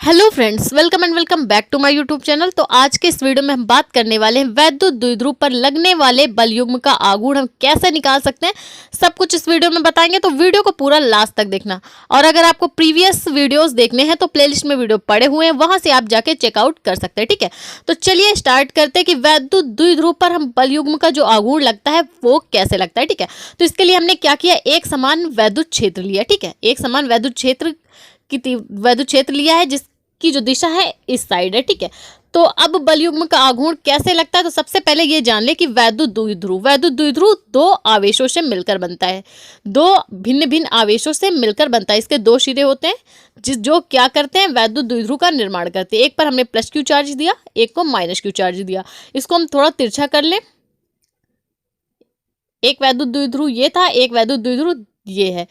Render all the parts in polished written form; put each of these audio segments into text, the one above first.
Hello friends, welcome and welcome back to my YouTube channel. तो आज के इस वीडियो में हम बात करने वाले हैं वैद्युत द्विध्रुव पर लगने वाले बल युग्म का आघूर्ण हम कैसे निकाल सकते हैं, सब कुछ इस वीडियो में बताएंगे। तो वीडियो को पूरा लास्ट तक देखना। और अगर आपको प्रीवियस वीडियोस देखने हैं तो प्लेलिस्ट में वीडियो पड़े हुए हैं, वहां से आप जाके चेकआउट कर सकते हैं। ठीक है, तो चलिए स्टार्ट करते हैं कि वैद्युत द्विध्रुव पर हम बल युग्म का जो आघूर्ण लगता है वो कैसे लगता है। ठीक है, तो इसके लिए हमने क्या किया, एक समान वैद्युत क्षेत्र लिया। ठीक है, एक समान वैद्युत क्षेत्र वैद्युत क्षेत्र लिया है जिसकी जो दिशा है इस साइड है। ठीक है, तो अब बल युग्म का आघूर्ण कैसे लगता है, तो सबसे पहले ये जान ले कि वैद्युत द्विध्रुव दो आवेशों से मिलकर बनता है, दो भिन्न भिन्न आवेशों से मिलकर बनता है। इसके दो सिरे होते हैं जो क्या करते हैं, वैद्युत द्विध्रुव का निर्माण करते हैं। एक पर हमने प्लस क्यू चार्ज दिया, एक को माइनस क्यू चार्ज दिया। इसको हम थोड़ा तिरछा कर ले। एक वैद्युत द्विध्रुव ये था, एक वैद्युत द्विध्रुव ये है।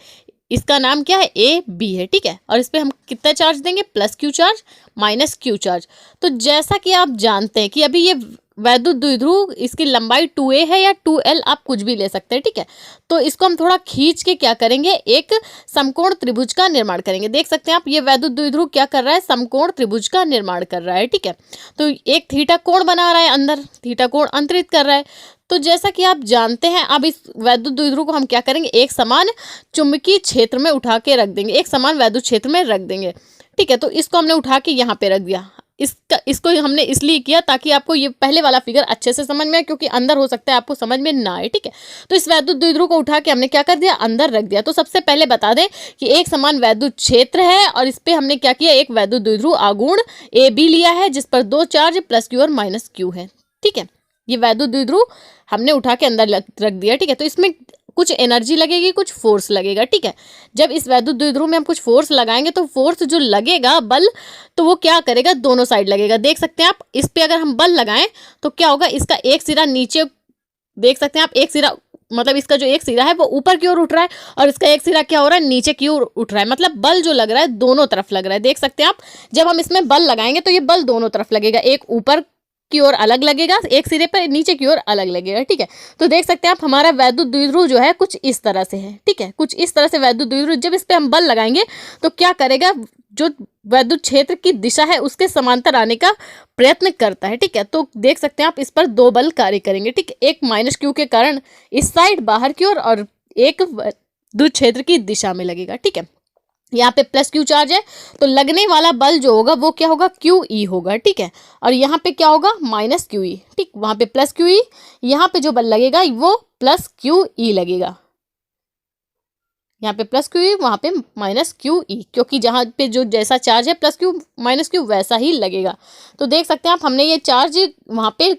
इसका नाम क्या है, ए बी है। ठीक है, और इस पे हम कितना चार्ज देंगे, plus Q charge minus Q charge. तो जैसा कि आप जानते हैं कि अभी ये वैद्युत द्विध्रुव, इसकी लंबाई 2a है या 2l, आप कुछ भी ले सकते हैं। ठीक है, तो इसको हम थोड़ा खींच के क्या करेंगे, एक समकोण त्रिभुज का निर्माण करेंगे। देख सकते हैं आप, ये वैद्युत द्विध्रुव क्या कर रहा है, समकोण त्रिभुज का निर्माण कर रहा है। ठीक है, तो एक थीटा कोण बना रहा है, अंदर थीटा कोण अंतरित कर रहा है। तो जैसा कि आप जानते हैं, अब इस वैद्युत द्विध्रुव को हम क्या करेंगे, एक समान चुंबकीय क्षेत्र में उठा के रख देंगे, एक समान वैद्युत क्षेत्र में रख देंगे। ठीक है, तो इसको हमने उठा के यहाँ पे रख दिया। इसको हमने इसलिए किया ताकि आपको ये पहले वाला फिगर अच्छे से समझ में आए, क्योंकि अंदर हो सकता है आपको समझ में ना आए। ठीक है, तो इस वैद्युत द्विध्रुव को उठा के हमने क्या कर दिया, अंदर रख दिया। तो सबसे पहले बता दें कि एक समान वैद्युत क्षेत्र है और इस पे हमने क्या किया, एक वैद्युत द्विध्रुव आघूर्ण ए बी लिया है, जिस पर दो चार्ज प्लस क्यू और माइनस क्यू है। ठीक है, ये वैद्युत द्विध्रुव हमने उठा के अंदर रख दिया। ठीक है, तो इसमें कुछ एनर्जी लगेगी, कुछ फोर्स लगेगा। ठीक है, जब इस वैद्युत द्विध्रुव में हम कुछ फोर्स लगाएंगे तो फोर्स जो लगेगा बल, तो वो क्या करेगा, दोनों साइड लगेगा। देख सकते हैं आप, इस पे अगर हम बल लगाएं तो क्या होगा, इसका एक सिरा नीचे, देख सकते हैं आप, एक सिरा मतलब इसका जो एक सिरा है वो ऊपर की ओर उठ रहा है और इसका एक सिरा क्या हो रहा है, नीचे की ओर उठ रहा है। मतलब बल जो लग रहा है दोनों तरफ लग रहा है। देख सकते हैं आप, जब हम इसमें बल लगाएंगे तो ये बल दोनों तरफ लगेगा, एक ऊपर की ओर अलग लगेगा, एक सिरे पर नीचे की ओर अलग लगेगा। ठीक है, तो देख सकते हैं आप, हमारा वैद्युत द्विध्रुव जो है कुछ इस तरह से है। ठीक है, कुछ इस तरह से वैद्युत द्विध्रुव, जब इस पे हम बल लगाएंगे तो क्या करेगा, जो वैद्युत क्षेत्र की दिशा है उसके समांतर आने का प्रयत्न करता है। ठीक है, तो देख सकते हैं आप, इस पर दो बल कार्य करेंगे। ठीक है, एक माइनस क्यू के कारण इस साइड बाहर की ओर और एक वैद्युत क्षेत्र की दिशा में लगेगा। ठीक है, यहाँ पे प्लस क्यू चार्ज है तो लगने वाला बल जो होगा वो क्या होगा, क्यू ई होगा। ठीक है, और यहाँ पे क्या होगा, माइनस क्यू ई। ठीक, वहाँ पे प्लस क्यू ई, यहाँ पे जो बल लगेगा वो प्लस क्यू ई लगेगा। यहाँ पे प्लस क्यू ई, वहाँ पे माइनस क्यू ई, क्योंकि जहाँ पे जो जैसा चार्ज है प्लस क्यू माइनस क्यू वैसा ही लगेगा। तो देख सकते हैं आप, हमने ये चार्ज वहाँ पे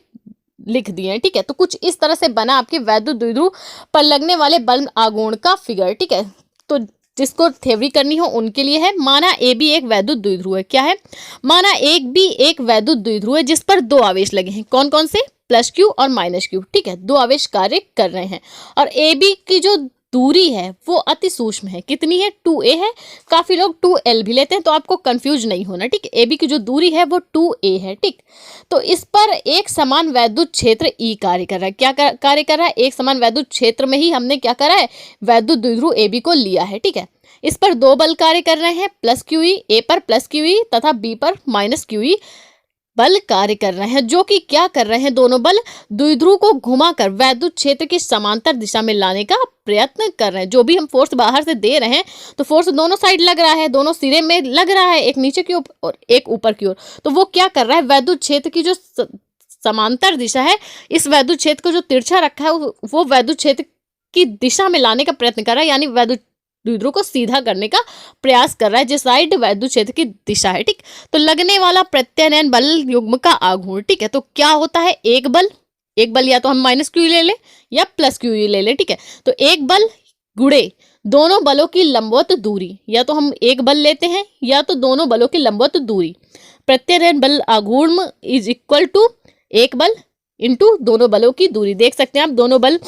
लिख दिए हैं। ठीक है, तो कुछ इस तरह से बना आपके वैद्युत द्विध्रुव पर लगने वाले बल आघूर्ण का फिगर। ठीक है, तो जिसको थ्योरी करनी हो उनके लिए है। माना ए बी एक वैद्युत द्विध्रुव है, क्या है, माना एक बी एक वैद्युत द्विध्रुव है जिस पर दो आवेश लगे हैं। कौन कौन से, प्लस क्यू और माइनस क्यू। ठीक है, दो आवेश कार्य कर रहे हैं और ए बी की जो दूरी है वो अति सूक्ष्म है। कितनी है, 2a है। काफी लोग 2l भी लेते हैं, तो आपको कंफ्यूज नहीं होना। ठीक है, ए बी की जो दूरी है वो 2a है। ठीक, तो इस पर एक समान वैद्युत क्षेत्र E कार्य कर रहा है। क्या कार्य कर रहा है, एक समान वैद्युत क्षेत्र में ही हमने क्या करा है, वैद्युत द्विध्रुव ए बी को लिया है। ठीक है, इस पर दो बल कार्य कर रहे हैं, प्लस क्यू ई, ए पर प्लस क्यू ई तथा बी पर माइनस क्यू ई बल कार्य कर रहे हैं, जो कि क्या कर रहे हैं, दोनों बल द्विध्रुव को घुमाकर वैद्युत क्षेत्र की समांतर दिशा में लाने का प्रयत्न कर रहे हैं। जो भी हम फोर्स बाहर से दे रहे हैं तो फोर्स दोनों साइड लग रहा है, दोनों सिरे में लग रहा है, एक नीचे की ओर और एक ऊपर की ओर। तो वो क्या कर रहा है, वैद्युत क्षेत्र की जो समांतर दिशा है, इस वैद्युत क्षेत्र को जो तिरछा रखा है वो वैद्युत क्षेत्र की दिशा में लाने का प्रयत्न कर रहा है, यानी वैद्युत द्विध्रुव को सीधा करने का प्रयास कर रहा है, जिस साइड वैद्युत क्षेत्र की दिशा है। ठीक, तो लगने वाला प्रत्यानयन बल युग्म का आघूर्ण। ठीक है, तो क्या होता है, एक बल या तो हम माइनस क्यू ले लें या प्लस क्यू ले लें। ठीक है, तो एक बल गुणे दोनों बलों की लंबवत दूरी, या तो हम एक बल लेते हैं या तो दोनों बलों की लंबवत दूरी। प्रत्यानयन बल आघूर्ण इज इक्वल टू एक बल इंटू दोनों बलों की दूरी। देख सकते हैं आप, दोनों बल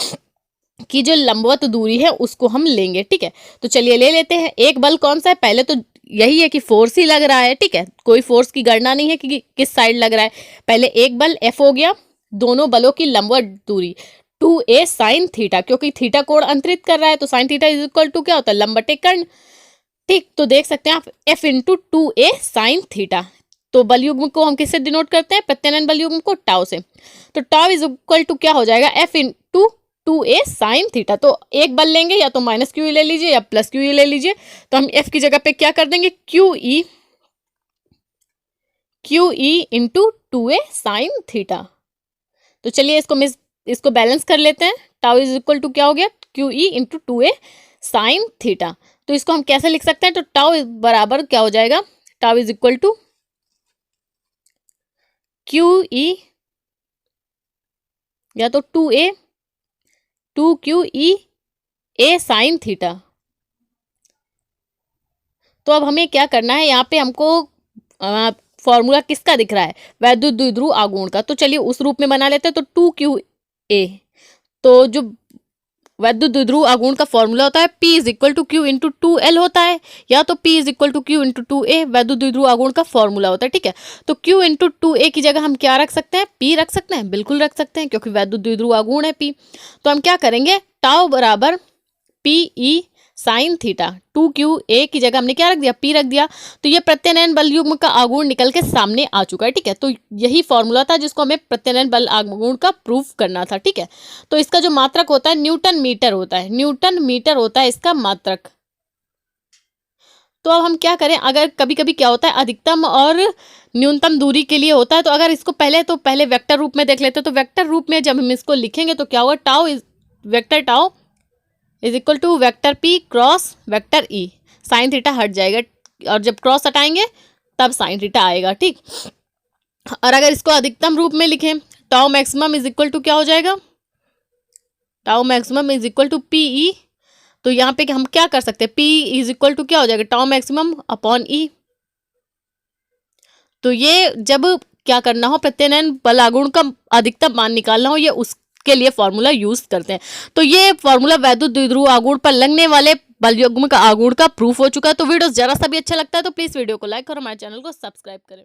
की जो लंबवत दूरी है उसको हम लेंगे। ठीक है, तो चलिए ले लेते हैं। एक बल कौन सा है, पहले तो यही है कि फोर्स ही लग रहा है। ठीक है, कोई फोर्स की गणना नहीं है कि किस साइड लग रहा है। पहले एक बल F हो गया, दोनों बलों की लंबवत दूरी 2a साइन थीटा, क्योंकि थीटा कोण अंतरित कर रहा है तो sine theta is equal to क्या होता है, लंब बटे कर्ण। ठीक, तो देख सकते हैं आप F into 2a sine theta. तो बल युग्म को हम किससे डिनोट करते हैं? प्रत्यानयन बल युग्म को टाउ से। तो टाउ इज इक्वल टू क्या हो जाएगा? F into 2a sine theta. तो एक बल लेंगे, या तो माइनस क्यू ले लीजिए या प्लस क्यू ले लीजिए। तो हम F की जगह पे क्या कर देंगे? Q E into 2a sine theta. तो चलिए इसको बैलेंस कर लेते हैं। टाउ इज इक्वल टू क्या हो गया? Q E into 2a sine theta. तो इसको हम कैसे लिख सकते हैं? तो टाउ बराबर क्या हो जाएगा? Tau is equal to Q E, या तो 2 साइन थीटा। तो अब हमें क्या करना है? यहाँ पे हमको फॉर्मूला किसका दिख रहा है? वैद्युत द्विध्रुव आघूर्ण का। तो चलिए उस रूप में बना लेते हैं। तो 2QA, तो जो वैद्युत द्विध्रुव आघूर्ण का फॉर्मूला होता है P is equal to Q into 2L होता है, या तो P is equal to Q into 2A वैद्युत द्विध्रुव आघूर्ण का फॉर्मूला होता है। ठीक है, तो Q इंटू 2A की जगह हम क्या रख सकते हैं? P रख सकते हैं, बिल्कुल रख सकते हैं, क्योंकि वैद्युत द्विध्रुव आघूर्ण है P। तो हम क्या करेंगे? टाउ बराबर PE साइन थीटा। 2QA की जगह हमने क्या रख दिया? P रख दिया। तो ये प्रत्यानयन बल युग्म का आघूर्ण निकल के सामने आ चुका है। ठीक है, तो यही फॉर्मूला था जिसको हमें प्रत्यानयन बल आघूर्ण का प्रूफ करना था। ठीक है, तो इसका जो मात्रक होता है न्यूटन मीटर होता है, न्यूटन मीटर होता है इसका मात्रक। तो अब हम क्या करें? अगर कभी कभी क्या होता है, अधिकतम और न्यूनतम दूरी के लिए होता है, तो अगर इसको पहले वेक्टर रूप में देख लेते हैं। तो वेक्टर रूप में जब हम इसको लिखेंगे तो क्या होगा? Vector tau is equal to vector P cross vector E। Sine theta हट जाएगा, और जब क्रॉस हटाएंगे तब साइन थीटा आएगा। ठीक, और अगर इसको अधिकतम रूप में लिखें, tau maximum is equal to क्या हो जाएगा? Tau maximum is equal to PE। तो यहाँ पे हम क्या कर सकते हैं? P इज इक्वल टू क्या हो जाएगा? Tau maximum upon E। तो ये जब क्या करना हो, प्रत्यानयन बल आघूर्ण का अधिकतम मान निकालना हो, ये उसके लिए फॉर्मूला यूज करते हैं। तो ये फॉर्मूला वैद्युत द्विध्रुव आघूर्ण पर लगने वाले बल युग्म का आघूर्ण का प्रूफ हो चुका है। तो वीडियो जरा सा भी अच्छा लगता है तो प्लीज वीडियो को लाइक और हमारे चैनल को सब्सक्राइब करें।